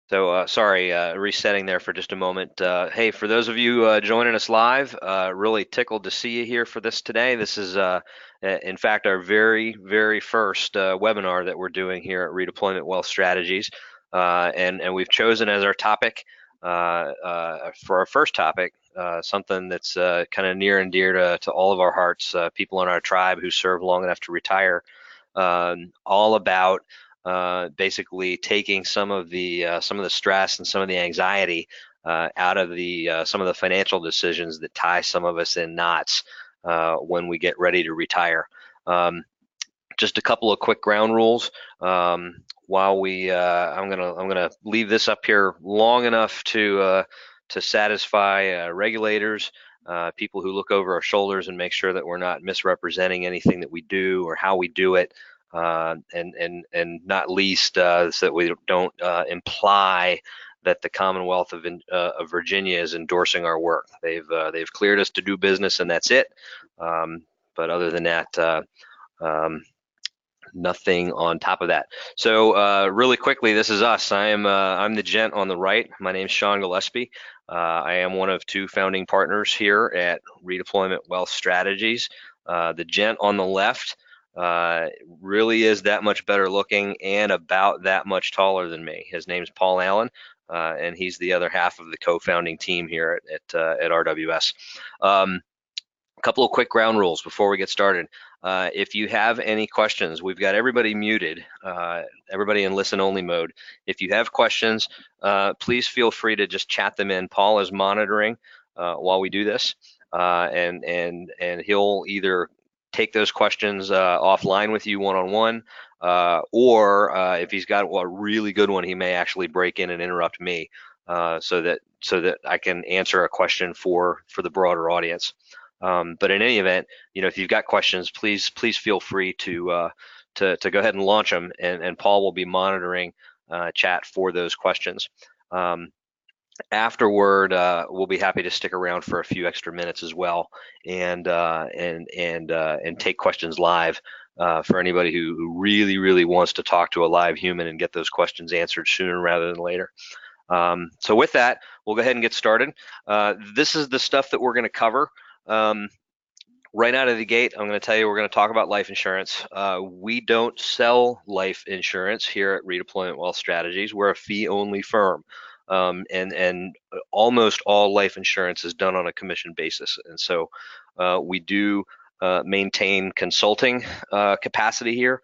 Sorry, resetting there for just a moment. Hey, for those of you joining us live, really tickled to see you here for this today. This is, in fact, our very first webinar that we're doing here at Redeployment Wealth Strategies. And we've chosen as our topic, for our first topic, something that's kind of near and dear to all of our hearts, people in our tribe who serve long enough to retire, all about basically taking some of the stress and some of the anxiety out of some of the financial decisions that tie some of us in knots when we get ready to retire. Just a couple of quick ground rules. While I'm gonna leave this up here long enough to satisfy regulators, people who look over our shoulders and make sure that we're not misrepresenting anything that we do or how we do it, and not least so that we don't imply that the Commonwealth of Virginia is endorsing our work. They've cleared us to do business, and that's it. But other than that, nothing on top of that. So really quickly, this is us. I'm the gent on the right. My name is Sean Gillespie. I am one of two founding partners here at Redeployment Wealth Strategies. The gent on the left really is that much better looking and about that much taller than me. His name's Paul Allen, and he's the other half of the co-founding team here at RWS. A couple of quick ground rules before we get started. If you have any questions, we've got everybody muted, everybody in listen-only mode. If you have questions, please feel free to just chat them in. Paul is monitoring while we do this, and he'll either take those questions offline with you one-on-one, or if he's got a really good one, he may actually break in and interrupt me so that I can answer a question for the broader audience. But in any event, if you've got questions, please feel free to go ahead and launch them, and Paul will be monitoring chat for those questions. Afterward, we'll be happy to stick around for a few extra minutes as well, and take questions live for anybody who really wants to talk to a live human and get those questions answered sooner rather than later. So with that, we'll go ahead and get started. This is the stuff that we're going to cover. Right out of the gate, I'm going to tell you we're going to talk about life insurance. We don't sell life insurance here at Redeployment Wealth Strategies. We're a fee-only firm, and almost all life insurance is done on a commission basis. And so we do maintain consulting capacity here.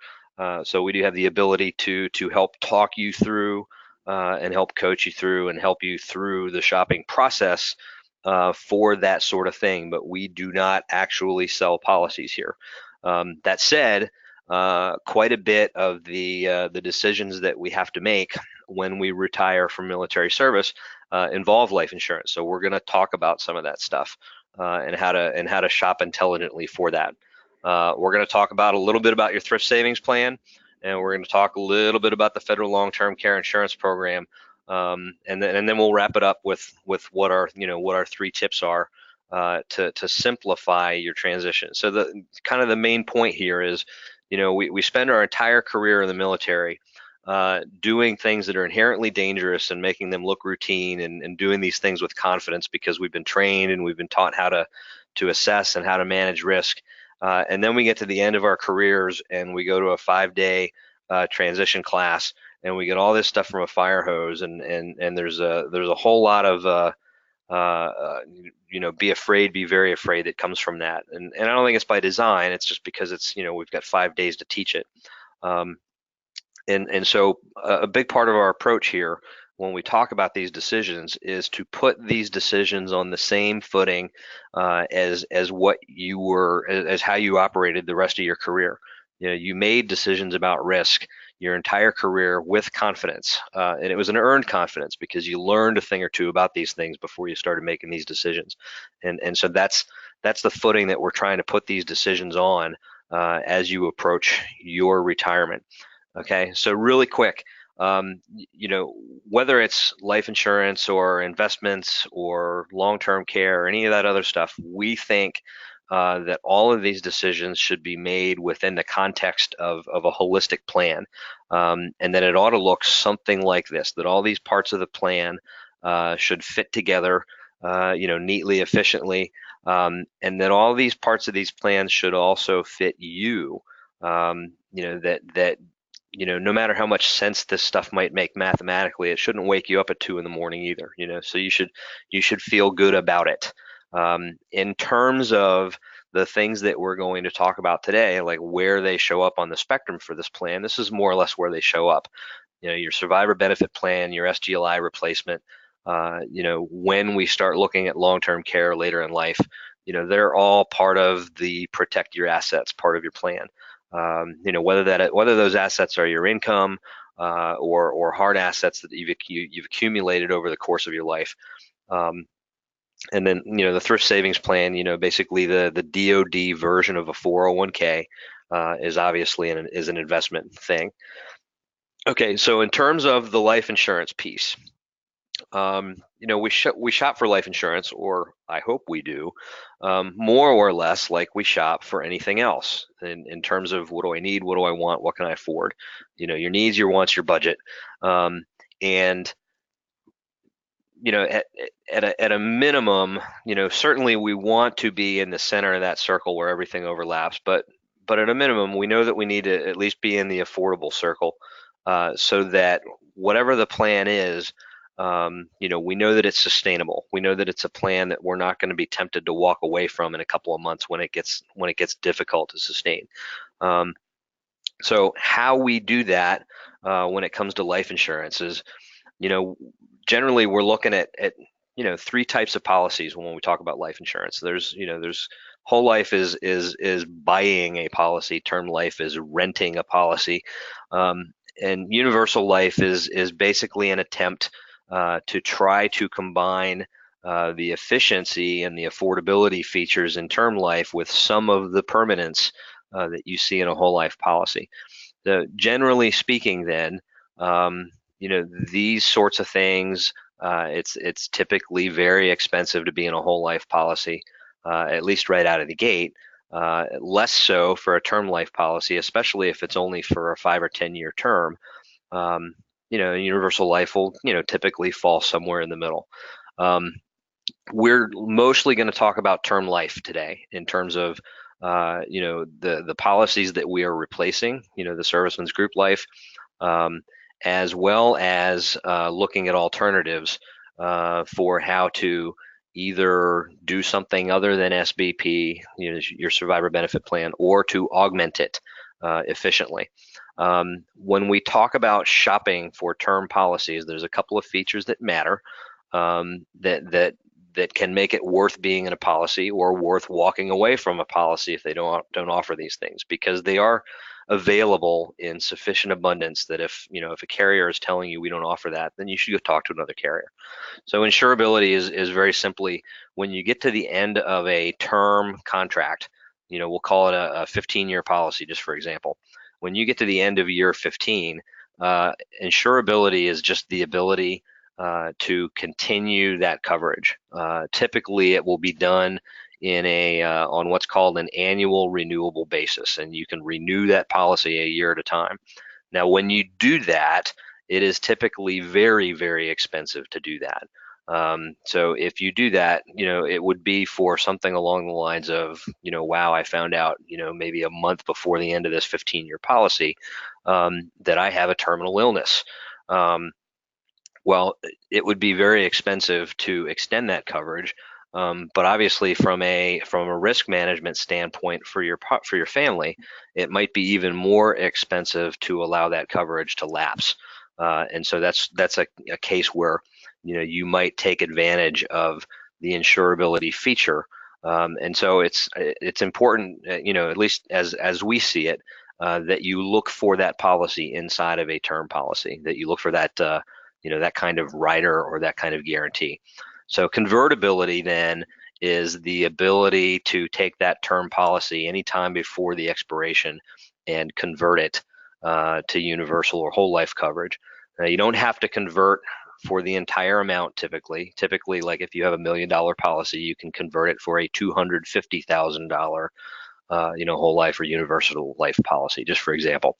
So we do have the ability to help talk you through and help coach you through and help you through the shopping process for that sort of thing, but we do not actually sell policies here. That said, quite a bit of the decisions that we have to make when we retire from military service involve life insurance. So we're going to talk about some of that stuff and how to shop intelligently for that. We're going to talk about a little bit about your thrift savings plan, and we're going to talk a little bit about the federal long-term care insurance program. And then we'll wrap it up with what our three tips are to simplify your transition. So the main point here is, we spend our entire career in the military doing things that are inherently dangerous and making them look routine, and doing these things with confidence because we've been trained and we've been taught how to assess and how to manage risk. And then we get to the end of our careers and we go to a 5-day transition class, and we get all this stuff from a fire hose, and there's a whole lot of be afraid, be very afraid that comes from that, and I don't think it's by design. It's just because it's we've got 5 days to teach it, and so a big part of our approach here when we talk about these decisions is to put these decisions on the same footing as what you were, as how you operated the rest of your career. You made decisions about risk your entire career with confidence, and it was an earned confidence because you learned a thing or two about these things before you started making these decisions, and so that's the footing that we're trying to put these decisions on as you approach your retirement. Okay, so really quick, whether it's life insurance or investments or long-term care or any of that other stuff, we think that all of these decisions should be made within the context of a holistic plan, and that it ought to look something like this, that all these parts of the plan should fit together, neatly, efficiently, and that all these parts of these plans should also fit you. That no matter how much sense this stuff might make mathematically, it shouldn't wake you up at 2 in the morning either. So you should feel good about it. In terms of the things that we're going to talk about today, like where they show up on the spectrum for this plan, this is more or less where they show up. Your survivor benefit plan, your SGLI replacement, when we start looking at long-term care later in life, they're all part of the protect your assets part of your plan. Whether those assets are your income or hard assets that you've accumulated over the course of your life. And then, the thrift savings plan, basically the DoD version of a 401k is obviously an investment thing. Okay, so in terms of the life insurance piece, we shop for life insurance, or I hope we do, more or less like we shop for anything else in terms of what do I need, what do I want, what can I afford, your needs, your wants, your budget, and at a minimum, certainly we want to be in the center of that circle where everything overlaps, but at a minimum, we know that we need to at least be in the affordable circle, so that whatever the plan is, we know that it's sustainable. We know that it's a plan that we're not going to be tempted to walk away from in a couple of months when it gets difficult to sustain. So how we do that when it comes to life insurance is, generally we're looking at 3 types of policies when we talk about life insurance. There's whole life is buying a policy, term life is renting a policy, and universal life is basically an attempt to try to combine the efficiency and the affordability features in term life with some of the permanence that you see in a whole life policy. Generally speaking, then, these sorts of things, it's typically very expensive to be in a whole life policy, at least right out of the gate. Less so for a term life policy, especially if it's only for a 5 or 10 year term. Universal life will, typically fall somewhere in the middle. We're mostly going to talk about term life today in terms of, the policies that we are replacing, the Servicemen's Group Life, as well as looking at alternatives for how to either do something other than SBP, your survivor benefit plan, or to augment it efficiently. When we talk about shopping for term policies, there's a couple of features that matter that can make it worth being in a policy or worth walking away from a policy if they don't offer these things, because they are available in sufficient abundance that if a carrier is telling you we don't offer that, then you should go talk to another carrier. So insurability is very simply when you get to the end of a term contract, we'll call it a 15-year policy, just for example. When you get to the end of year 15, insurability is just the ability to continue that coverage. Typically, it will be done in on what's called an annual renewable basis, and you can renew that policy a year at a time. Now, when you do that, it is typically very, very expensive to do that. So if you do that, it would be for something along the lines of, wow, I found out, maybe a month before the end of this 15-year policy that I have a terminal illness. Well, it would be very expensive to extend that coverage, but obviously from a risk management standpoint for your family, it might be even more expensive to allow that coverage to lapse. And so that's a case where you might take advantage of the insurability feature. And so it's important, at least as we see it, that you look for that policy inside of a term policy, that you look for that that kind of rider or that kind of guarantee. So convertibility then is the ability to take that term policy anytime before the expiration and convert it to universal or whole life coverage. Now, you don't have to convert for the entire amount. Typically, like if you have $1 million policy, you can convert it for a $250,000 whole life or universal life policy, just for example.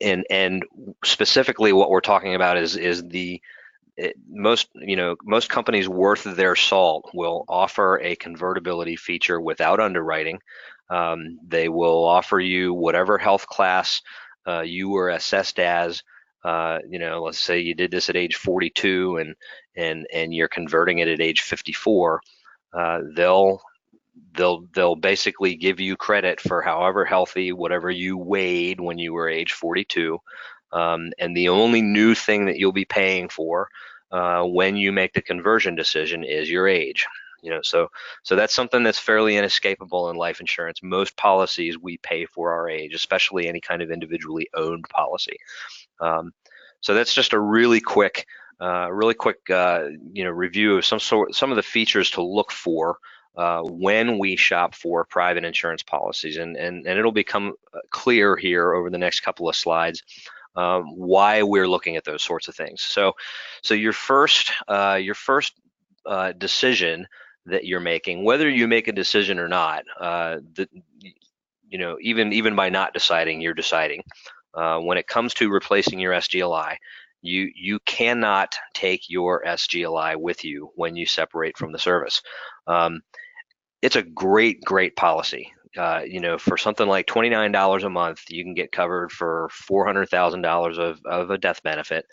And specifically, what we're talking about is most companies worth their salt will offer a convertibility feature without underwriting. They will offer you whatever health class you were assessed as. Let's say you did this at age 42 and you're converting it at age 54. They'll basically give you credit for however healthy, whatever you weighed when you were age 42. And the only new thing that you'll be paying for when you make the conversion decision is your age. So that's something that's fairly inescapable in life insurance. Most policies we pay for our age, especially any kind of individually owned policy. So that's just a really quick review of some of the features to look for when we shop for private insurance policies, and it'll become clear here over the next couple of slides why we're looking at those sorts of things. So your first decision that you're making, whether you make a decision or not, even by not deciding, you're deciding. When it comes to replacing your SGLI, you cannot take your SGLI with you when you separate from the service. It's a great policy. For something like $29 a month, you can get covered for $400,000 of a death benefit,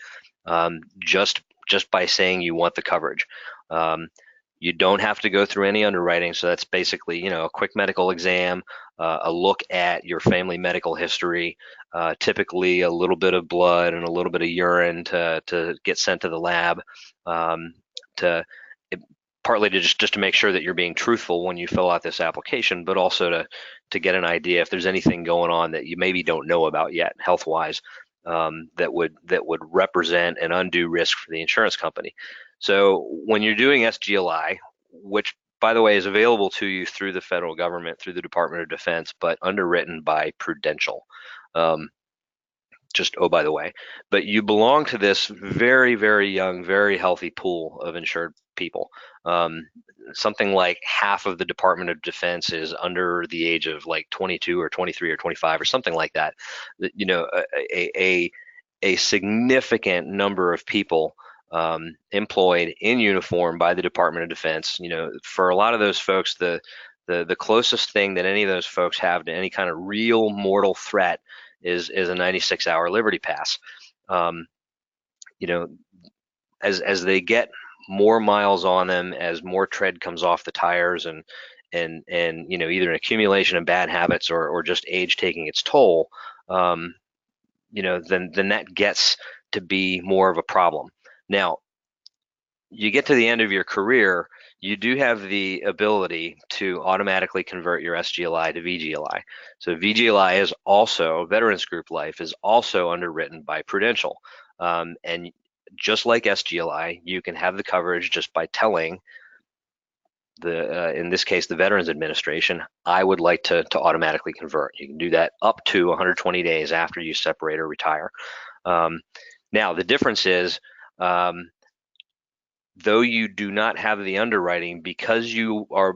just by saying you want the coverage. You don't have to go through any underwriting, so that's basically a quick medical exam, a look at your family medical history, typically a little bit of blood and a little bit of urine to get sent to the lab, partly to just to make sure that you're being truthful when you fill out this application, but also to get an idea if there's anything going on that you maybe don't know about yet health-wise, that would represent an undue risk for the insurance company. So when you're doing SGLI, which by the way is available to you through the federal government, through the Department of Defense, but underwritten by Prudential, just, oh, by the way, but you belong to this very, very young, very healthy pool of insured people. Something like half of the Department of Defense is under the age of like 22 or 23 or 25 or something like that. A significant number of people employed in uniform by the Department of Defense. For a lot of those folks, the closest thing that any of those folks have to any kind of real mortal threat is a 96-hour Liberty Pass. As they get more miles on them, as more tread comes off the tires, and either an accumulation of bad habits or just age taking its toll, then that gets to be more of a problem. Now, you get to the end of your career, you do have the ability to automatically convert your SGLI to VGLI. So VGLI is also, Veterans Group Life is also underwritten by Prudential. And just like SGLI, you can have the coverage just by telling in this case, the Veterans Administration, I would like to automatically convert. You can do that up to 120 days after you separate or retire. Now, the difference is, though you do not have the underwriting, because you are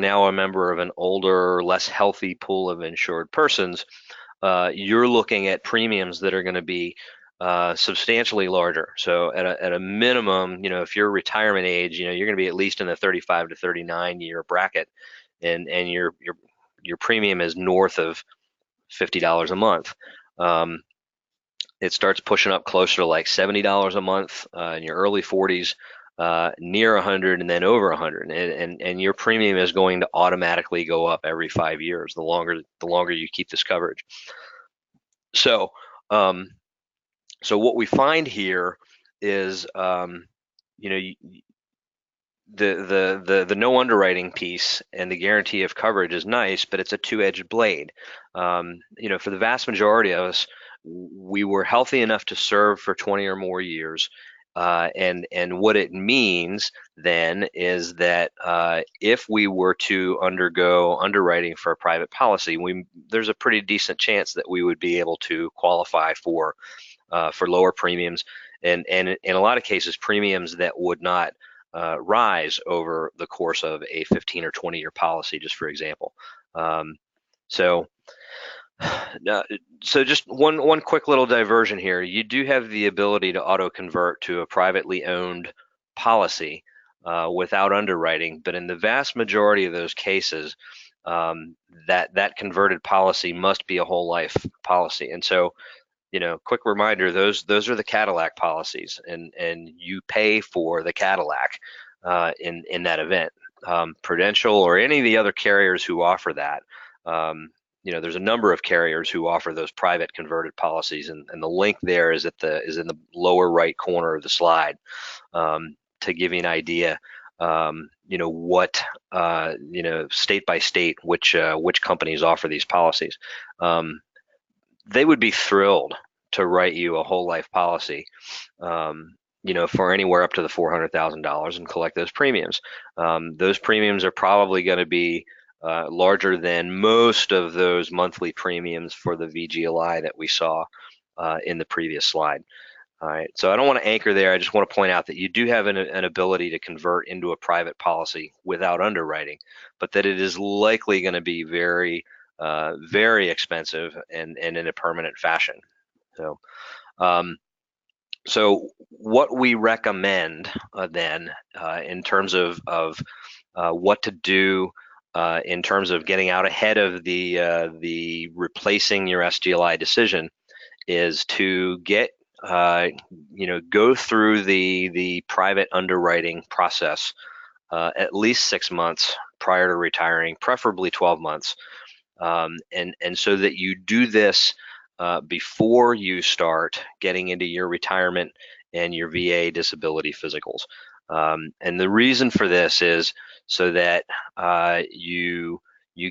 now a member of an older, less healthy pool of insured persons, you're looking at premiums that are going to be substantially larger. So at a minimum, if you're retirement age, you're going to be at least in the 35 to 39 year bracket, and your premium is north of $50 a month. It starts pushing up closer to like $70 a month in your early 40s, near 100, and then over 100, and your premium is going to automatically go up every 5 years the longer you keep this coverage. So what we find here is the no underwriting piece and the guarantee of coverage is nice, but it's a two-edged blade. For the vast majority of us, we were healthy enough to serve for 20 or more years. And what it means then is that if we were to undergo underwriting for a private policy, there's a pretty decent chance that we would be able to qualify for lower premiums and in a lot of cases, premiums that would not rise over the course of a 15 or 20-year policy, just for example. So so just one quick little diversion here. You do have the ability to auto convert to a privately owned policy without underwriting, but in the vast majority of those cases, that converted policy must be a whole life policy. And so, quick reminder, those are the Cadillac policies, and you pay for the Cadillac in that event. Prudential or any of the other carriers who offer that. There's a number of carriers who offer those private converted policies, and the link there is in the lower right corner of the slide, to give you an idea. What state by state, which companies offer these policies. They would be thrilled to write you a whole life policy, for anywhere up to the $400,000 and collect those premiums. Those premiums are probably going to be larger than most of those monthly premiums for the VGLI that we saw in the previous slide. All right, so I don't want to anchor there. I just want to point out that you do have an ability to convert into a private policy without underwriting, but that it is likely going to be very, very expensive and in a permanent fashion. So what we recommend then in terms of what to do in terms of getting out ahead of the replacing your SGLI decision is to get go through the private underwriting process at least 6 months prior to retiring, preferably 12 months, and so that you do this before you start getting into your retirement and your VA disability physicals. And the reason for this is so that you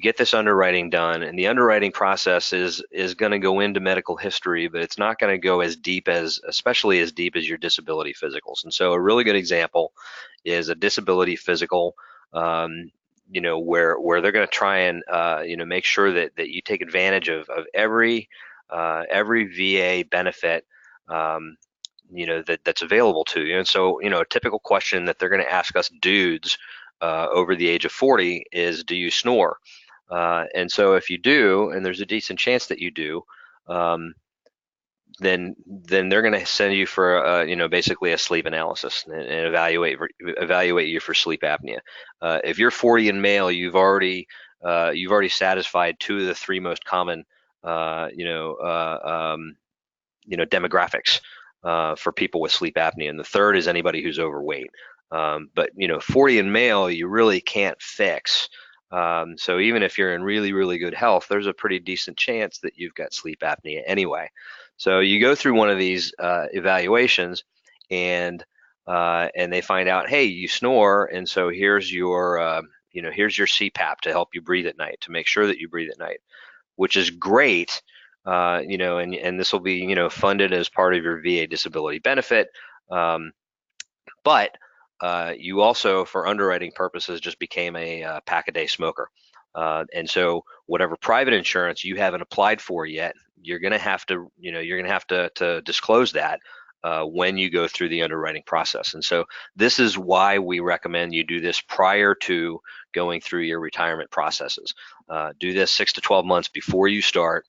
get this underwriting done, and the underwriting process is going to go into medical history, but it's not going to go especially as deep as your disability physicals. And so a really good example is a disability physical, where they're going to try and make sure that you take advantage of every VA benefit that's available to you. And so a typical question that they're going to ask us dudes over the age of 40 is, do you snore? And so if you do, and there's a decent chance that you do, then they're going to send you for basically a sleep analysis and evaluate you for sleep apnea. If you're 40 and male, you've already satisfied 2 of the 3 most common demographics for people with sleep apnea, and the third is anybody who's overweight. But 40 and male, you really can't fix. So even if you're in really, really good health, there's a pretty decent chance that you've got sleep apnea anyway. So you go through one of these evaluations, and they find out, hey, you snore, and so here's your here's your CPAP to help you breathe at night, to make sure that you breathe at night, which is great. And this will be funded as part of your VA disability benefit. But you also, for underwriting purposes, just became a pack-a-day smoker. And so whatever private insurance you haven't applied for yet, you're going to have to disclose that when you go through the underwriting process. And so this is why we recommend you do this prior to going through your retirement processes. Do this 6 to 12 months before you start,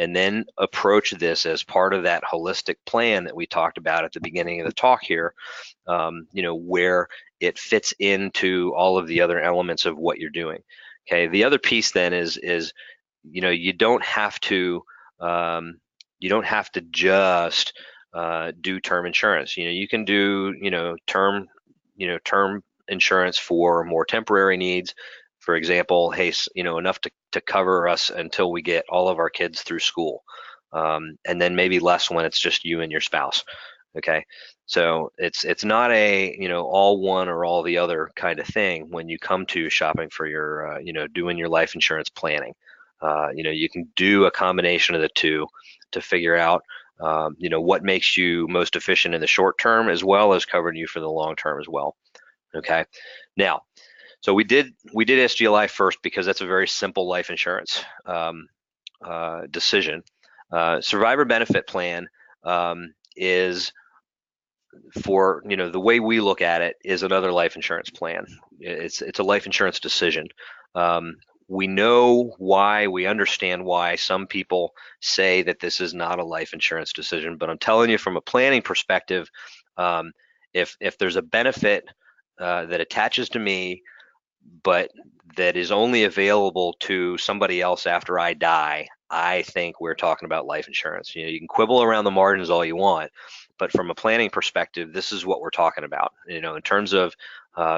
and then approach this as part of that holistic plan that we talked about at the beginning of the talk here, where it fits into all of the other elements of what you're doing. Okay, the other piece then is you don't have to just do term insurance. You can do term insurance for more temporary needs. For example, hey, enough to cover us until we get all of our kids through school, and then maybe less when it's just you and your spouse. Okay, so it's not a all one or all the other kind of thing when you come to shopping for your doing your life insurance planning. You can do a combination of the two to figure out what makes you most efficient in the short term, as well as covering you for the long term as well. Okay, now. So we did SGLI first because that's a very simple life insurance decision. Survivor benefit plan is for, the way we look at it is another life insurance plan. It's a life insurance decision. We know why, we understand why some people say that this is not a life insurance decision, but I'm telling you from a planning perspective, if there's a benefit that attaches to me, but that is only available to somebody else after I die, I think we're talking about life insurance. You can quibble around the margins all you want, but from a planning perspective, this is what we're talking about. In terms of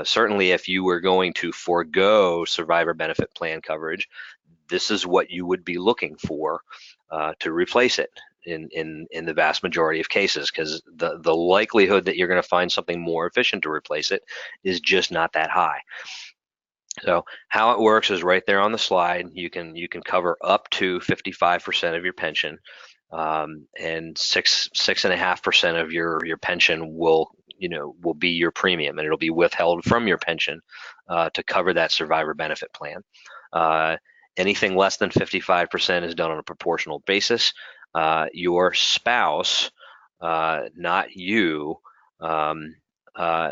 certainly if you were going to forego survivor benefit plan coverage, this is what you would be looking for to replace it in the vast majority of cases, because the likelihood that you're going to find something more efficient to replace it is just not that high. So how it works is right there on the slide. You can cover up to 55% of your pension, and 6.5% of your pension will be your premium, and it'll be withheld from your pension to cover that survivor benefit plan. Anything less than 55% is done on a proportional basis. Your spouse, not you,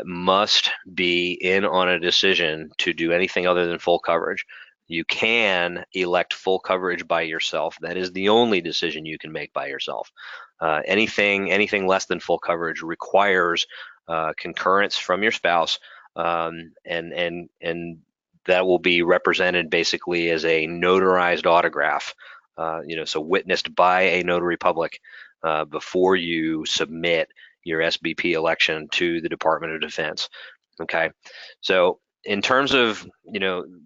must be in on a decision to do anything other than full coverage. You can elect full coverage by yourself. That is the only decision you can make by yourself. Anything less than full coverage requires concurrence from your spouse, and that will be represented basically as a notarized autograph, so witnessed by a notary public before you submit your SBP election to the Department of Defense. Okay, so in terms of,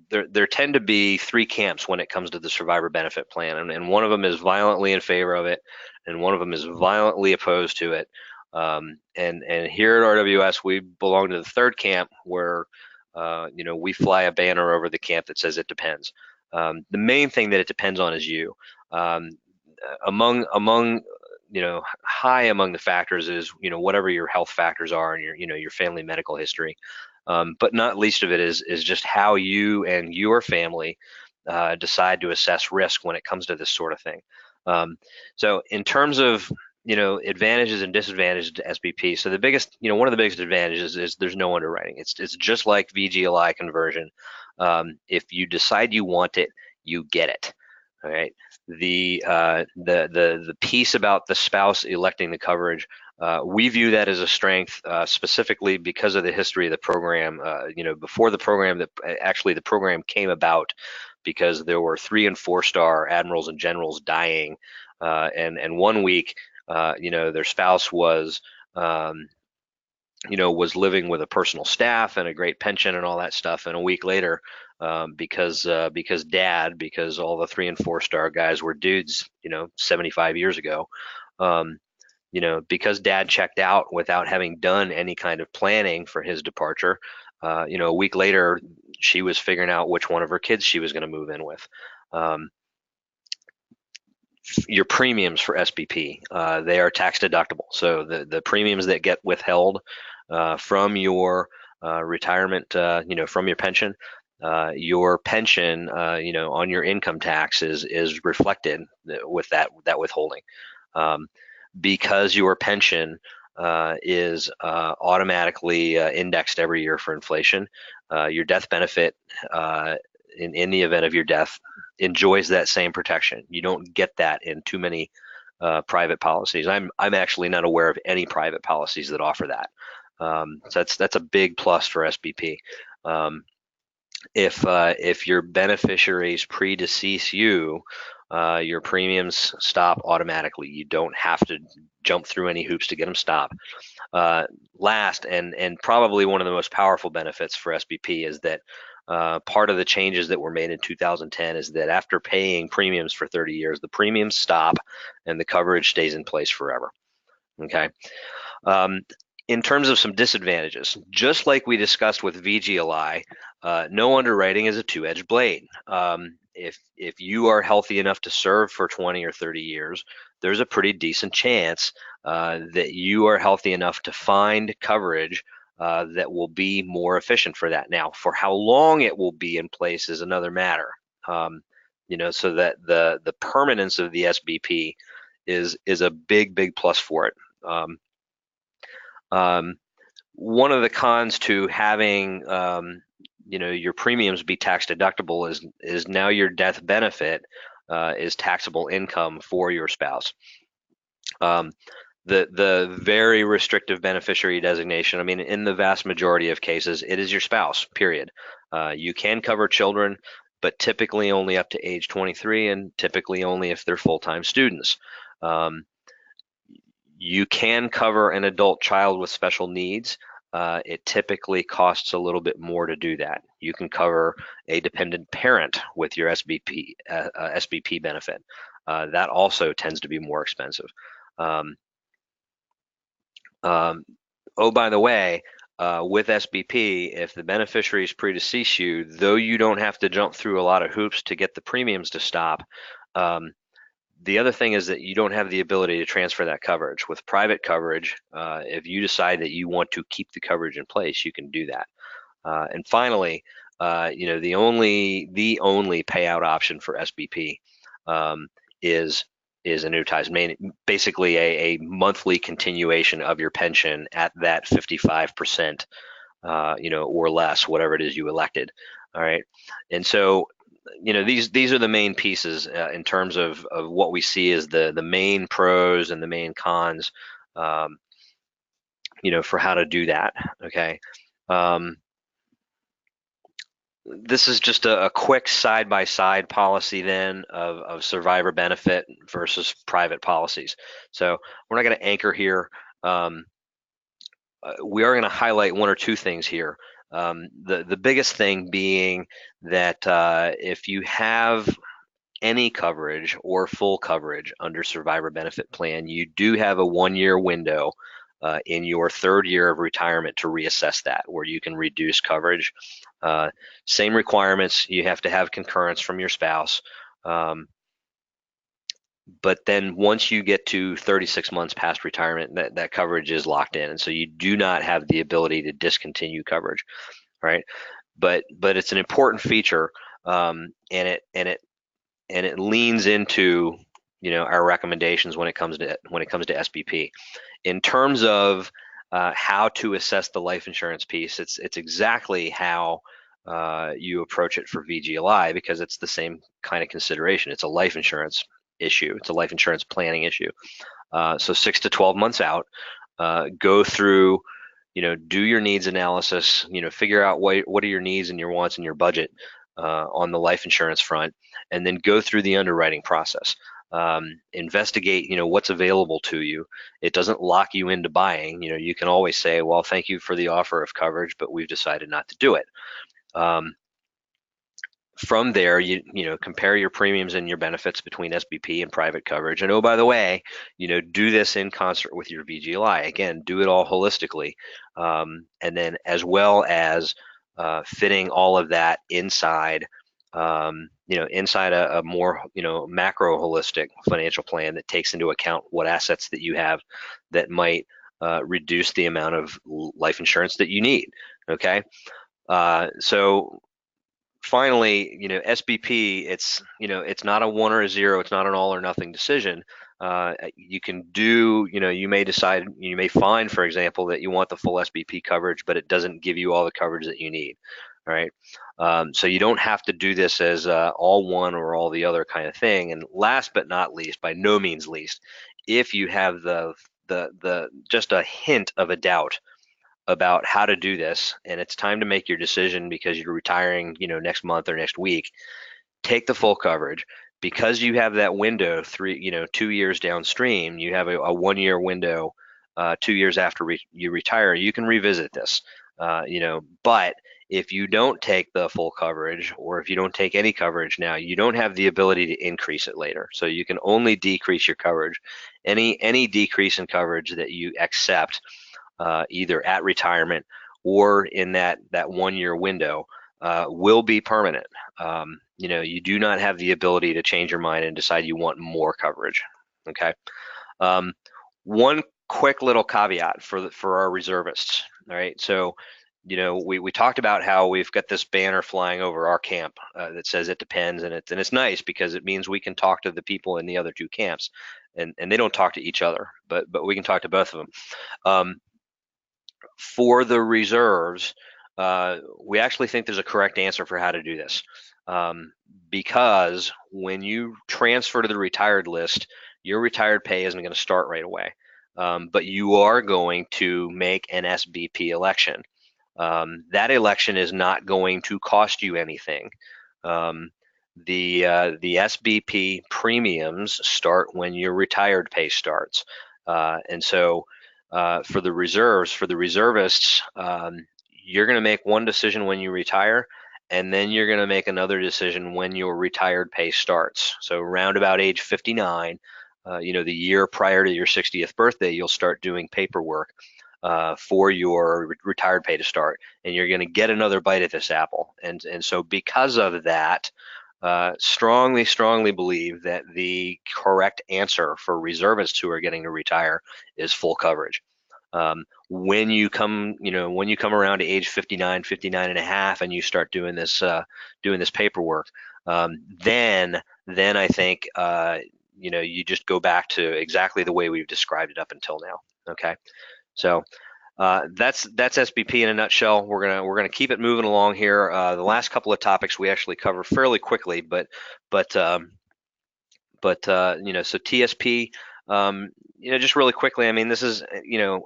there tend to be three camps when it comes to the survivor benefit plan, and one of them is violently in favor of it, and one of them is violently opposed to it. And here at RWS, we belong to the third camp, where we fly a banner over the camp that says it depends. The main thing that it depends on is you. Among high among the factors is whatever your health factors are and your family medical history, but not least of it is just how you and your family decide to assess risk when it comes to this sort of thing. So in terms of advantages and disadvantages to SBP, so the biggest, one of the biggest advantages is there's no underwriting. It's just like VGLI conversion. If you decide you want it, you get it. All right. The piece about the spouse electing the coverage, we view that as a strength, specifically because of the history of the program. Before the program, the program came about because there were 3- and 4-star admirals and generals dying, and one week, their spouse was living with a personal staff and a great pension and all that stuff, and a week later, because all the 3- and 4-star guys were dudes, 75 years ago, because dad checked out without having done any kind of planning for his departure, a week later, she was figuring out which one of her kids she was going to move in with. Your premiums for SBP, they are tax deductible. So the premiums that get withheld from your retirement, from your pension, on your income tax is reflected with that withholding, because your pension is automatically indexed every year for inflation. Your death benefit, in the event of your death, enjoys that same protection. You don't get that in too many private policies. I'm actually not aware of any private policies that offer that. So that's a big plus for SBP. If your beneficiaries predecease you, your premiums stop automatically. You don't have to jump through any hoops to get them stopped. Last, and probably one of the most powerful benefits for SBP is that part of the changes that were made in 2010 is that after paying premiums for 30 years, the premiums stop and the coverage stays in place forever. Okay. In terms of some disadvantages, just like we discussed with VGLI, no underwriting is a two-edged blade. If you are healthy enough to serve for 20 or 30 years, there's a pretty decent chance that you are healthy enough to find coverage that will be more efficient for that. Now, for how long it will be in place is another matter. So that the permanence of the SBP is a big plus for it. One of the cons to having your premiums be tax deductible is now your death benefit is taxable income for your spouse. The very restrictive beneficiary designation, I mean, in the vast majority of cases, it is your spouse, period. You can cover children, but typically only up to age 23 and typically only if they're full-time students. You can cover an adult child with special needs. It typically costs a little bit more to do that. You can cover a dependent parent with your SBP benefit. That also tends to be more expensive. Oh, by the way, with SBP, if the beneficiaries predecease you, though you don't have to jump through a lot of hoops to get the premiums to stop, the other thing is that you don't have the ability to transfer that coverage. With private coverage, if you decide that you want to keep the coverage in place, you can do that. And finally, the only payout option for SBP is annuitized, basically a monthly continuation of your pension at that 55%, or less, whatever it is you elected. All right, and so these are the main pieces in terms of what we see as the main pros and the main cons, for how to do that. Okay. This is just a quick side-by-side policy then of survivor benefit versus private policies. So we're not going to anchor here. We are going to highlight one or two things here. The biggest thing being that if you have any coverage or full coverage under survivor benefit plan, you do have a 1-year window in your 3rd year of retirement to reassess that, where you can reduce coverage. Same requirements, you have to have concurrence from your spouse. But then once you get to 36 months past retirement, that coverage is locked in, and so you do not have the ability to discontinue coverage, right? But it's an important feature, and it leans into our recommendations when it comes to SBP. In terms of how to assess the life insurance piece, it's exactly how you approach it for VGLI, because it's the same kind of consideration. It's a life insurance issue. It's a life insurance planning issue. So 6 to 12 months out, go through, do your needs analysis, figure out what are your needs and your wants and your budget on the life insurance front, and then go through the underwriting process. Investigate, what's available to you. It doesn't lock you into buying. You can always say, well, thank you for the offer of coverage, but we've decided not to do it. From there, you compare your premiums and your benefits between SBP and private coverage. And oh, by the way, do this in concert with your VGLI. Again, do it all holistically, and then as well as fitting all of that inside, inside a more macro holistic financial plan that takes into account what assets that you have that might reduce the amount of life insurance that you need. Okay, so finally, SBP, it's not a 1 or a 0. It's not an all or nothing decision. You can do, you may find, for example, that you want the full SBP coverage, but it doesn't give you all the coverage that you need. All right. So you don't have to do this as all one or all the other kind of thing. And last but not least, by no means least, if you have the just a hint of a doubt about how to do this, and it's time to make your decision because you're retiring, next month or next week, take the full coverage. Because you have that window 2 years downstream, you have a 1-year window 2 years after you retire, you can revisit this, but if you don't take the full coverage, or if you don't take any coverage now, you don't have the ability to increase it later. So you can only decrease your coverage. Any decrease in coverage that you accept, either at retirement or in that 1-year window, will be permanent. You do not have the ability to change your mind and decide you want more coverage. Okay. One quick little caveat for our reservists. All right. So, we talked about how we've got this banner flying over our camp that says it depends, and it's nice because it means we can talk to the people in the other 2 camps, and they don't talk to each other, but we can talk to both of them. For the reserves, we actually think there's a correct answer for how to do this. Because when you transfer to the retired list, your retired pay isn't going to start right away. But you are going to make an SBP election. That election is not going to cost you anything. The SBP premiums start when your retired pay starts, and so for the reserves, for the reservists, you're going to make one decision when you retire, and then you're going to make another decision when your retired pay starts. So around about age 59, the year prior to your 60th birthday, you'll start doing paperwork for your retired pay to start, and you're going to get another bite at this apple. And so because of that, strongly believe that the correct answer for reservists who are getting to retire is full coverage. When you come around to age 59 and a half, and you start doing this paperwork, then I think you just go back to exactly the way we've described it up until now. Okay, so that's SBP in a nutshell. We're gonna keep it moving along here. The last couple of topics we actually cover fairly quickly, but so TSP. Just really quickly, I mean, this is,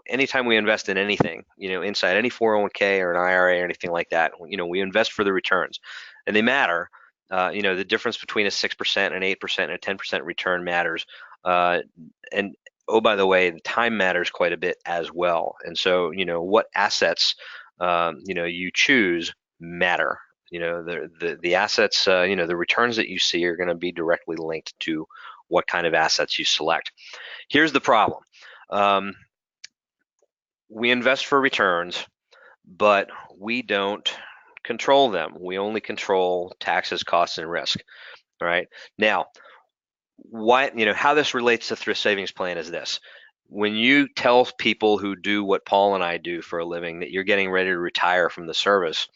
anytime we invest in anything, inside any 401k or an IRA or anything like that, we invest for the returns, and they matter. The difference between a 6% and an 8% and a 10% return matters. And oh, by the way, the time matters quite a bit as well. And so, what assets, you choose matter. The assets, the returns that you see are going to be directly linked to what kind of assets you select. Here's the problem. We invest for returns, but we don't control them. We only control taxes, costs, and risk. All right. Now, how this relates to Thrift Savings Plan is this. When you tell people who do what Paul and I do for a living that you're getting ready to retire from the service,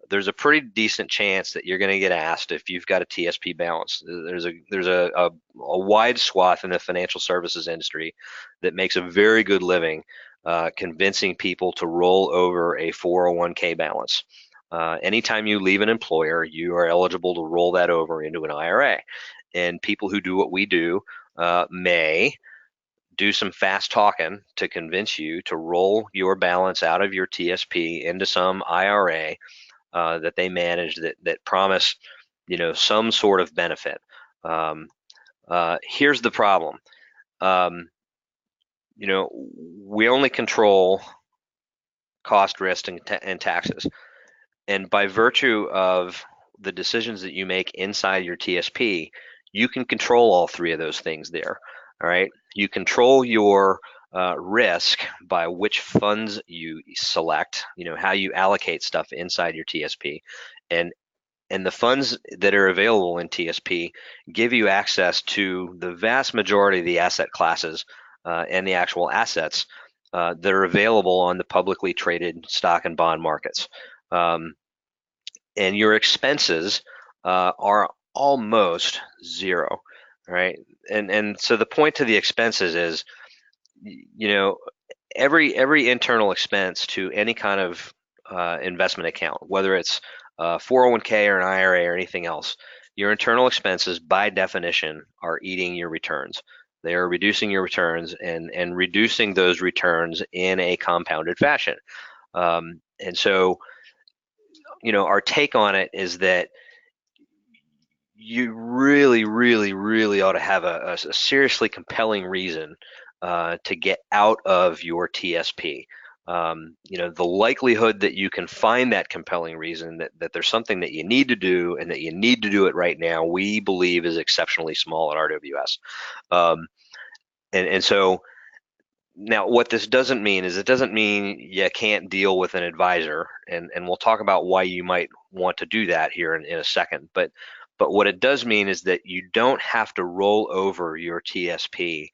there's a pretty decent chance that you're going to get asked if you've got a TSP balance. There's a wide swath in the financial services industry that makes a very good living convincing people to roll over a 401k balance. Anytime you leave an employer, you are eligible to roll that over into an IRA. And people who do what we do may do some fast talking to convince you to roll your balance out of your TSP into some IRA that they manage that promise, some sort of benefit. Here's the problem. We only control cost, risk, and taxes. And by virtue of the decisions that you make inside your TSP, you can control all three of those things there. All right. You control your risk by which funds you select, how you allocate stuff inside your TSP, and the funds that are available in TSP give you access to the vast majority of the asset classes and the actual assets that are available on the publicly traded stock and bond markets. And your expenses are almost zero, right? And so the point to the expenses is, every internal expense to any kind of investment account, whether it's 401k or an IRA or anything else, your internal expenses by definition are eating your returns. They are reducing your returns and reducing those returns in a compounded fashion. And so, our take on it is that you really ought to have a seriously compelling reason to get out of your TSP. The likelihood that you can find that compelling reason that there's something that you need to do and that you need to do it right now, we believe is exceptionally small at RWS. And so now what this doesn't mean is, it doesn't mean you can't deal with an advisor, and we'll talk about why you might want to do that here in a second. But what it does mean is that you don't have to roll over your TSP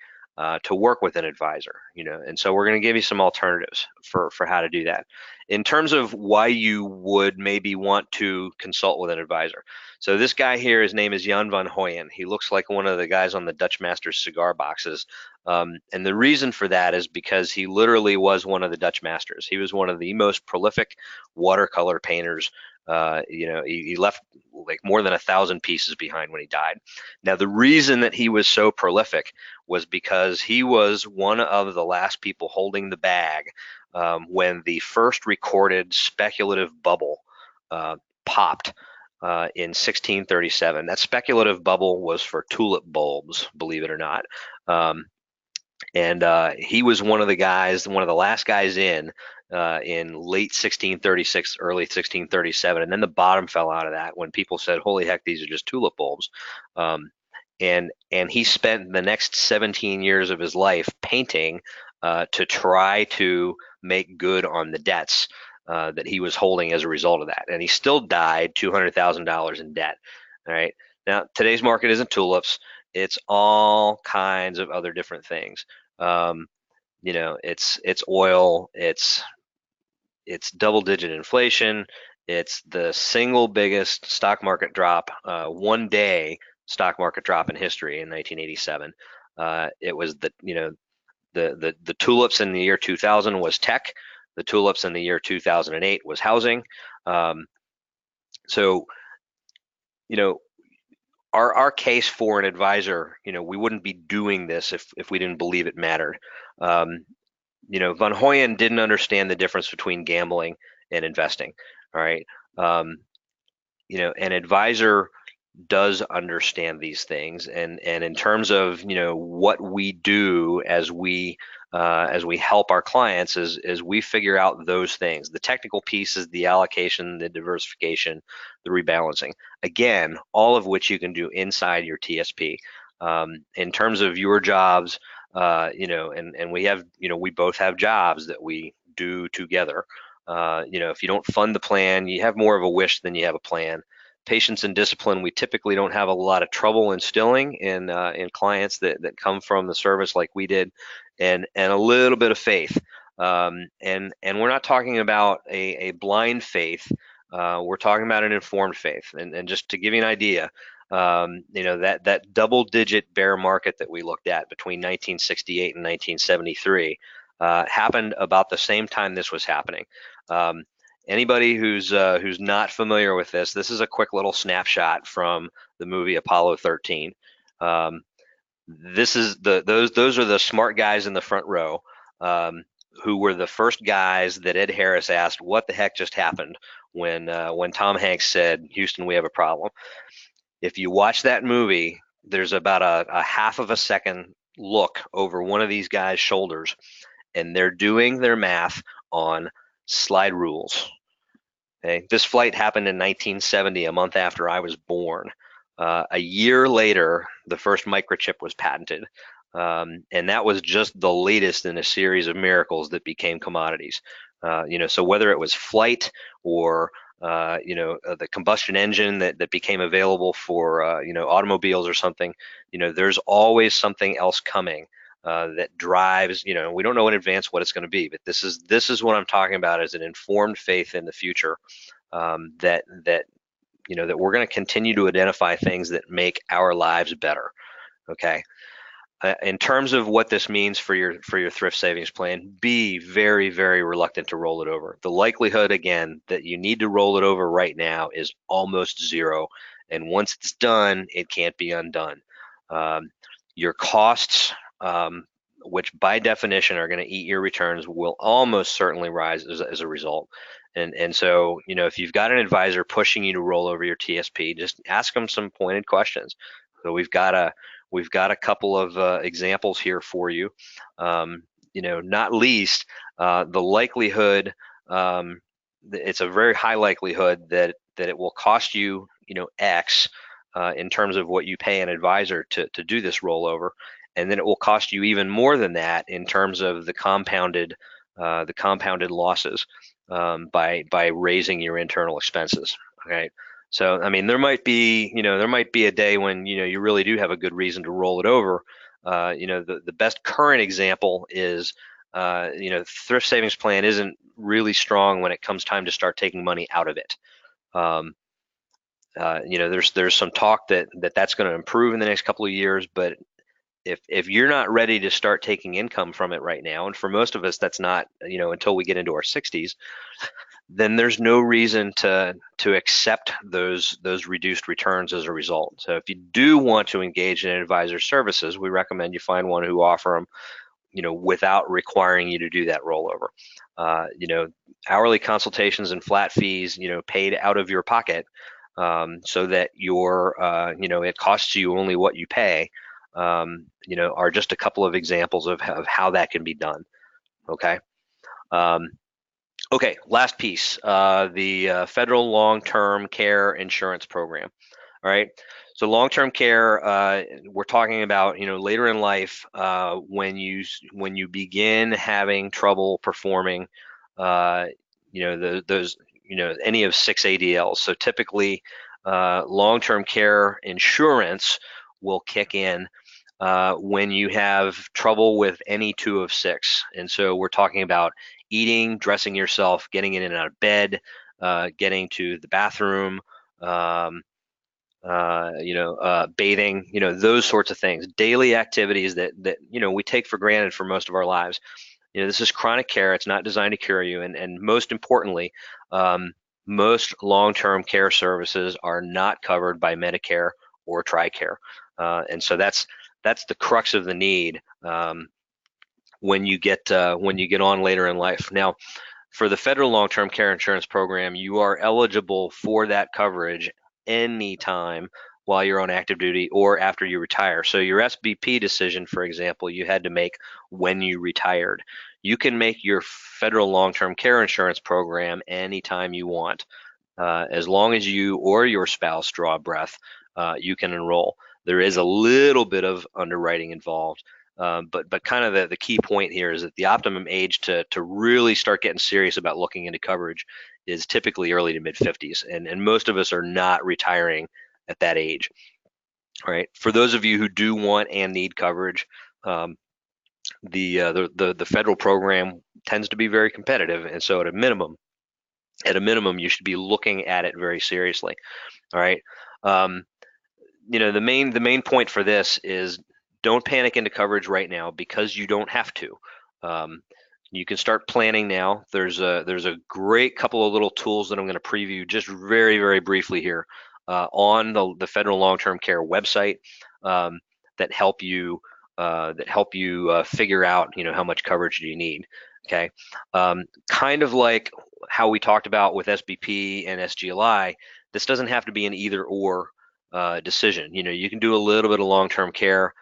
to work with an advisor, and so we're going to give you some alternatives for how to do that. In terms of why you would maybe want to consult with an advisor. So this guy here, his name is Jan van Hoyen. He looks like one of the guys on the Dutch Masters cigar boxes. And the reason for that is because he literally was one of the Dutch Masters. He was one of the most prolific watercolor painters. He left like more than 1,000 pieces behind when he died. Now, the reason that he was so prolific was because he was one of the last people holding the bag when the first recorded speculative bubble popped in 1637. That speculative bubble was for tulip bulbs, believe it or not. And he was one of the guys, one of the last guys in late 1636, early 1637, and then the bottom fell out of that when people said, "Holy heck, these are just tulip bulbs." And he spent the next 17 years of his life painting to try to make good on the debts that he was holding as a result of that, and he still died $200,000 in debt. All right. Now, today's market isn't tulips. It's all kinds of other different things. It's oil, it's double-digit inflation, it's the single biggest stock market drop, one day stock market drop in history in 1987. It was the tulips in the year 2000 was tech. The tulips in the year 2008 was housing. So, our case for an advisor, we wouldn't be doing this if we didn't believe it mattered. Van Hoyen didn't understand the difference between gambling and investing. All right. An advisor does understand these things, and in terms of what we do as we help our clients is we figure out those things. The technical pieces, the allocation, the diversification, the rebalancing, again, all of which you can do inside your TSP. In terms of your jobs, and we both have jobs that we do together. If you don't fund the plan, you have more of a wish than you have a plan. Patience and discipline, we typically don't have a lot of trouble instilling in clients that come from the service like we did, and a little bit of faith. And we're not talking about a blind faith. We're talking about an informed faith. And just to give you an idea, that double-digit bear market that we looked at between 1968 and 1973 happened about the same time this was happening. Anybody who's not familiar with this is a quick little snapshot from the movie Apollo 13. This is those are the smart guys in the front row who were the first guys that Ed Harris asked, "What the heck just happened?" when Tom Hanks said, "Houston, we have a problem." If you watch that movie, there's about a half of a second look over one of these guys' shoulders, and they're doing their math on slide rules. Okay. This flight happened in 1970, a month after I was born. A year later, the first microchip was patented, and that was just the latest in a series of miracles that became commodities. So whether it was flight or the combustion engine that became available for automobiles or something, there's always something else coming that drives. We don't know in advance what it's going to be, but this is what I'm talking about as an informed faith in the future, that we're going to continue to identify things that make our lives better. Okay. In terms of what this means for your thrift savings plan, be very, very reluctant to roll it over. The likelihood, again, that you need to roll it over right now is almost zero. And once it's done, it can't be undone. Your costs, which by definition are going to eat your returns, will almost certainly rise as a result. And so, if you've got an advisor pushing you to roll over your TSP, just ask them some pointed questions. So we've got a couple of examples here for you. Not least the likelihood. It's a very high likelihood that it will cost you, X in terms of what you pay an advisor to do this rollover, and then it will cost you even more than that in terms of the compounded losses by raising your internal expenses. Okay. So, I mean, there might be a day when, you really do have a good reason to roll it over. The best current example is, Thrift Savings Plan isn't really strong when it comes time to start taking money out of it. There's some talk that's going to improve in the next couple of years, but if you're not ready to start taking income from it right now, and for most of us that's not, until we get into our 60s, then there's no reason to accept those reduced returns as a result. So if you do want to engage in advisor services, we recommend you find one who offer them, without requiring you to do that rollover. Hourly consultations and flat fees, paid out of your pocket, so that it costs you only what you pay, are just a couple of examples of how that can be done. Okay. Okay, last piece, the federal long-term care insurance program. All right, so long-term care, we're talking about, later in life, when you begin having trouble performing, those, any of 6 ADLs. So typically, long-term care insurance will kick in when you have trouble with any 2 of 6. And so we're talking about eating, dressing yourself, getting in and out of bed, getting to the bathroom, bathing, those sorts of things, daily activities that we take for granted for most of our lives. This is chronic care. It's not designed to cure you, and most importantly, most long-term care services are not covered by Medicare or TRICARE, and so that's the crux of the need when you get on later in life. Now, for the federal long-term care insurance program, you are eligible for that coverage anytime while you're on active duty or after you retire. So your SBP decision, for example, you had to make when you retired. You can make your federal long-term care insurance program anytime you want. As long as you or your spouse draw a breath, you can enroll. There is a little bit of underwriting involved, but kind of the key point here is that the optimum age to really start getting serious about looking into coverage is typically early to mid 50s, and most of us are not retiring at that age. All right. For those of you who do want and need coverage, the federal program tends to be very competitive, and so at a minimum, you should be looking at it very seriously. All right. The main point for this is don't panic into coverage right now, because you don't have to. You can start planning now. There's a great couple of little tools that I'm going to preview just very, very briefly here on the federal long-term care website, that help you figure out, how much coverage do you need. Okay, kind of like how we talked about with SBP and SGLI, this doesn't have to be an either or decision. You can do a little bit of long-term care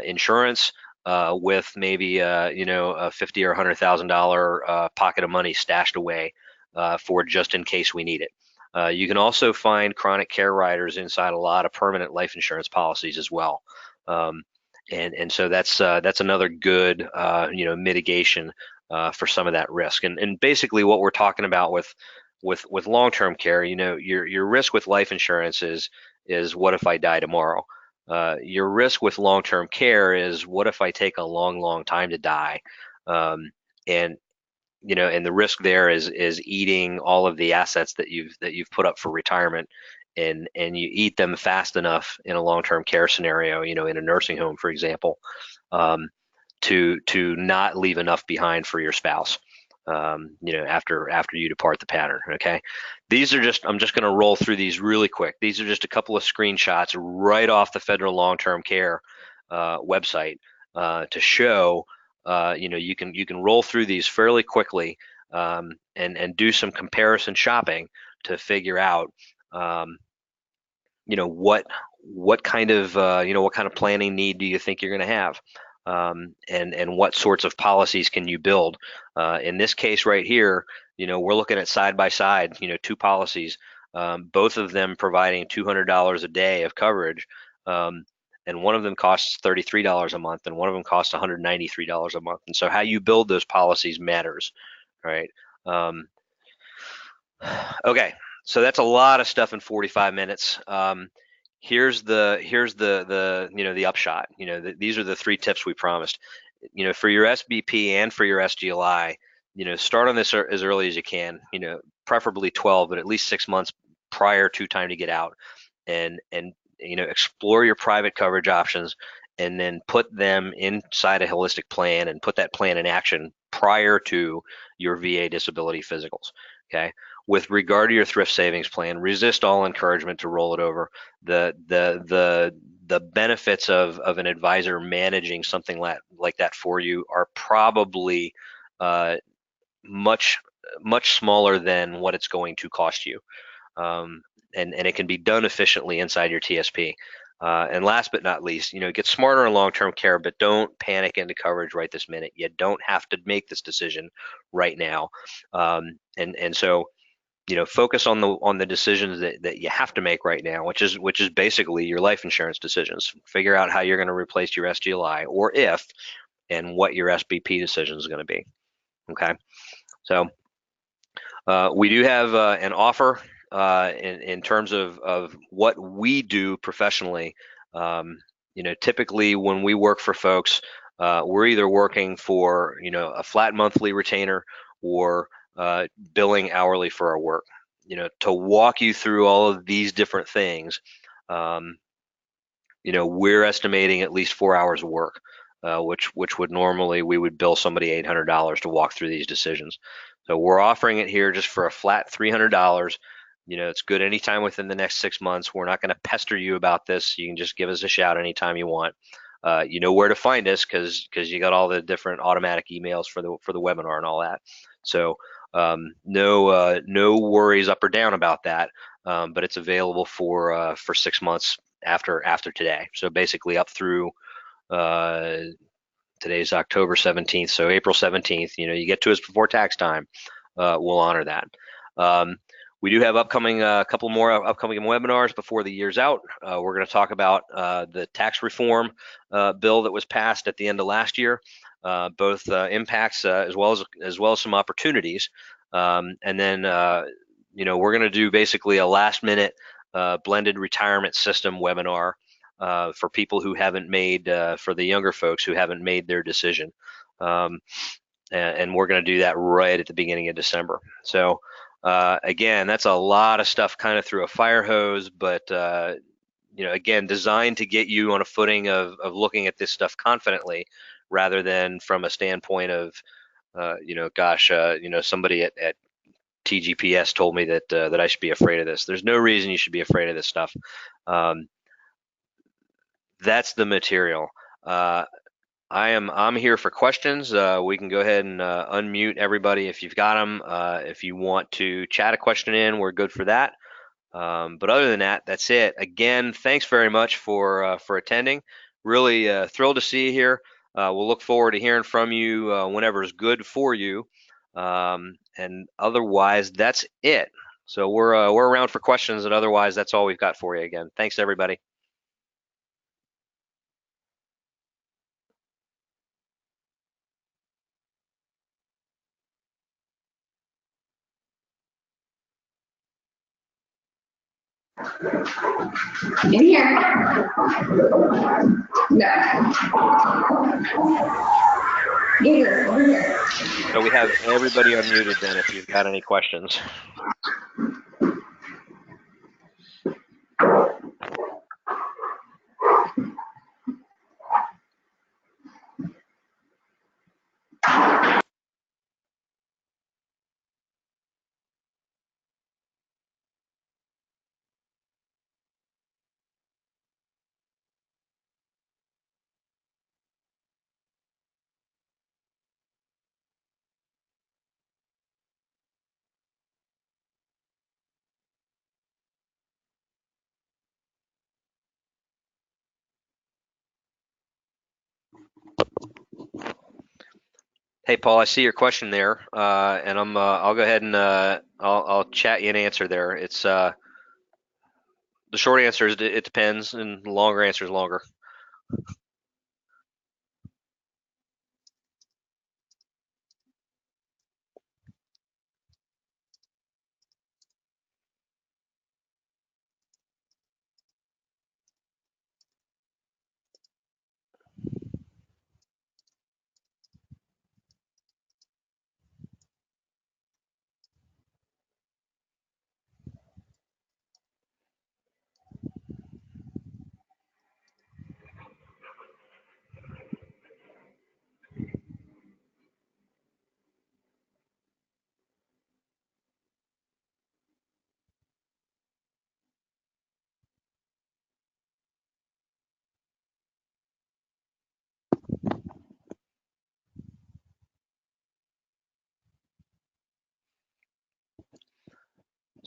insurance with maybe a $50,000 or $100,000 pocket of money stashed away for just in case we need it. You can also find chronic care riders inside a lot of permanent life insurance policies as well, and so that's another good mitigation for some of that risk. And basically what we're talking about with long-term care, your risk with life insurance is what if I die tomorrow? Your risk with long-term care is what if I take a long time to die? And the risk there is eating all of the assets that you've put up for retirement, and you eat them fast enough in a long-term care scenario, in a nursing home, for example, to not leave enough behind for your spouse, after you depart the pattern. Okay, I'm just going to roll through these really quick. These are just a couple of screenshots right off the federal long-term care website to show, you can roll through these fairly quickly, and do some comparison shopping to figure out, what kind of planning need do you think you're going to have, and what sorts of policies can you build. In this case right here, we're looking at side by side, 2 policies, both of them providing $200 a day of coverage, and one of them costs $33 a month, and one of them costs $193 a month. And so how you build those policies matters, right? Okay, so that's a lot of stuff in 45 minutes. here's the the upshot. These are the 3 tips we promised. For your SBP and for your SGLI, start on this as early as you can. Preferably 12, but at least 6 months prior to time to get out, and explore your private coverage options, and then put them inside a holistic plan and put that plan in action prior to your VA disability physicals. Okay. With regard to your thrift savings plan, resist all encouragement to roll it over. The benefits of an advisor managing something like that for you are probably much smaller than what it's going to cost you. And it can be done efficiently inside your TSP. And last but not least, get smarter in long-term care, but don't panic into coverage right this minute. You don't have to make this decision right now. And so, focus on the decisions that you have to make right now, which is basically your life insurance decisions. Figure out how you're going to replace your SGLI, or if, and what your SBP decision is going to be. Okay, so we do have an offer in terms of what we do professionally. Typically when we work for folks, we're either working for a flat monthly retainer, or billing hourly for our work. To walk you through all of these different things, we're estimating at least 4 hours of work, which would normally we would bill somebody $800 to walk through these decisions. So we're offering it here just for a flat $300. It's good anytime within the next 6 months. We're not going to pester you about this. You can just give us a shout anytime you want. You know where to find us because you got all the different automatic emails for the webinar and all that. So no worries up or down about that. But it's available for 6 months after today. So basically up through today's October 17th. So April 17th, you get to us before tax time, we'll honor that. We do have a couple more upcoming webinars before the year's out. We're going to talk about the tax reform bill that was passed at the end of last year, both impacts as well as some opportunities. And then we're going to do basically a last minute blended retirement system webinar for people who haven't made, for the younger folks who haven't made their decision. And we're going to do that right at the beginning of December. So again, that's a lot of stuff kind of through a fire hose, but again, designed to get you on a footing of looking at this stuff confidently, rather than from a standpoint of somebody at TGPS told me that I should be afraid of this. There's no reason you should be afraid of this stuff. That's the material. I'm here for questions. We can go ahead and unmute everybody if you've got them. If you want to chat a question in, we're good for that. But other than that, that's it. Again, thanks very much for attending. Really thrilled to see you here. We'll look forward to hearing from you whenever is good for you. And otherwise, that's it. So we're around for questions, and otherwise, that's all we've got for you. Again, thanks everybody. In here. No. Here, over here. So we have everybody unmuted then if you've got any questions. Hey, Paul, I see your question there, and I'll go ahead and I'll chat you an answer there. It's the short answer is it depends, and the longer answer is longer.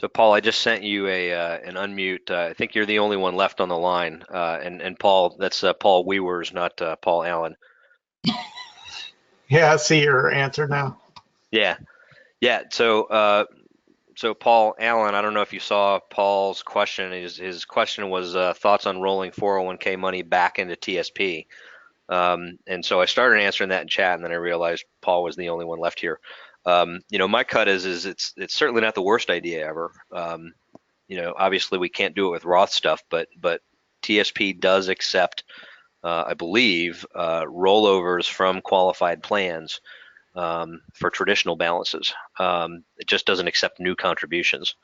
So Paul, I just sent you an unmute. I think you're the only one left on the line. And Paul, that's Paul Wewers, not Paul Allen. Yeah, I see your answer now. Yeah, yeah. So Paul Allen, I don't know if you saw Paul's question. His question was thoughts on rolling 401k money back into TSP. And so I started answering that in chat, and then I realized Paul was the only one left here. My cut is it's certainly not the worst idea ever. Obviously we can't do it with Roth stuff, but TSP does accept, I believe, rollovers from qualified plans for traditional balances. It just doesn't accept new contributions.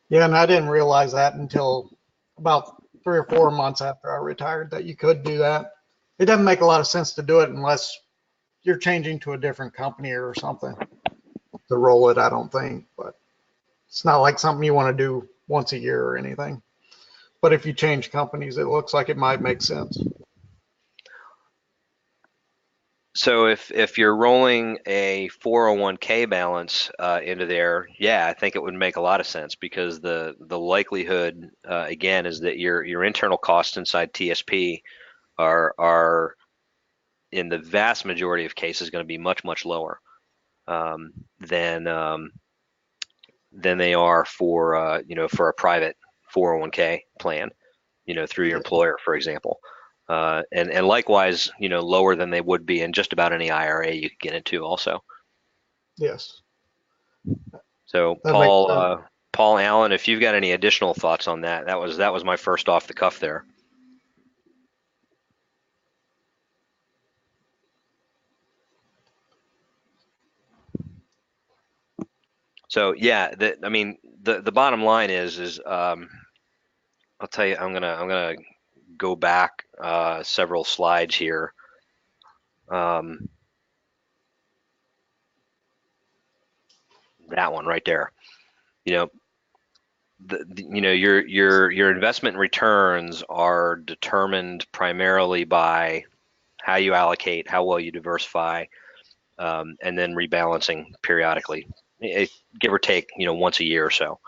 Yeah, and I didn't realize that until about 3 or 4 months after I retired that you could do that. It doesn't make a lot of sense to do it unless you're changing to a different company or something to roll it, I don't think. But it's not like something you want to do once a year or anything. But if you change companies, it looks like it might make sense. So if you're rolling a 401k balance into there, yeah, I think it would make a lot of sense because the likelihood again is that your internal costs inside TSP are in the vast majority of cases going to be much lower than they are for for a private 401k plan, through your employer, for example. And likewise, lower than they would be in just about any IRA you could get into also. Yes. So That makes sense. Paul Allen, if you've got any additional thoughts on that, that was my first off the cuff there. So yeah, the bottom line is I'll tell you, I'm gonna go back several slides here. That one right there. Your investment returns are determined primarily by how you allocate, how well you diversify, and then rebalancing periodically, give or take, once a year or so.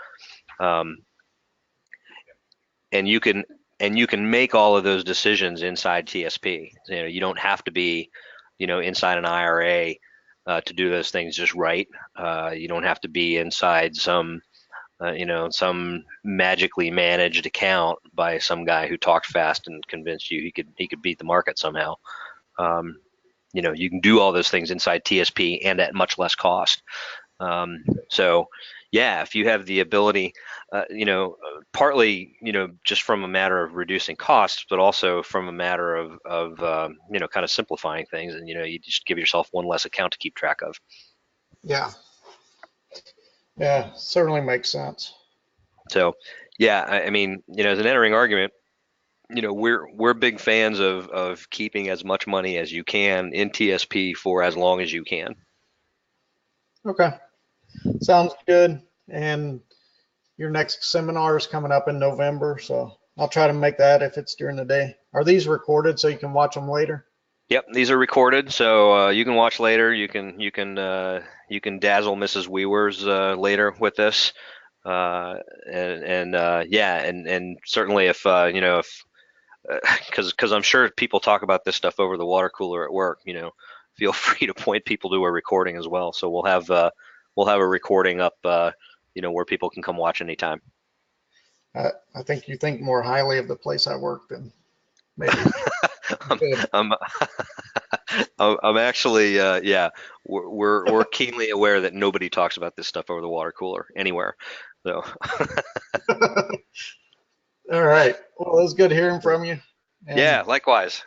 And you can make all of those decisions inside TSP. You don't have to be, inside an IRA to do those things just right. You don't have to be inside some magically managed account by some guy who talked fast and convinced you he could beat the market somehow. You can do all those things inside TSP and at much less cost. So yeah, if you have the ability, partly, just from a matter of reducing costs, but also from a matter of kind of simplifying things, and you just give yourself one less account to keep track of. Yeah. Yeah, certainly makes sense. So yeah, I mean, as an entering argument, we're big fans of keeping as much money as you can in TSP for as long as you can. Okay. Sounds good. And your next seminar is coming up in November, so I'll try to make that if it's during the day. Are these recorded so you can watch them later? Yep, these are recorded, so you can watch later. You can dazzle Mrs. Wewers later with this, and certainly if because I'm sure people talk about this stuff over the water cooler at work. Feel free to point people to a recording as well. So we'll have a recording up, where people can come watch anytime. I think you think more highly of the place I work than maybe. I'm I'm actually we're keenly aware that nobody talks about this stuff over the water cooler anywhere. So All right. Well, it was good hearing from you. And yeah, likewise.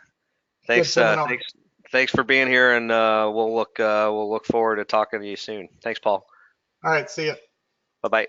good Thanks, seminar. thanks for being here, and we'll look forward to talking to you soon. Thanks, Paul. All right. See ya. Bye bye.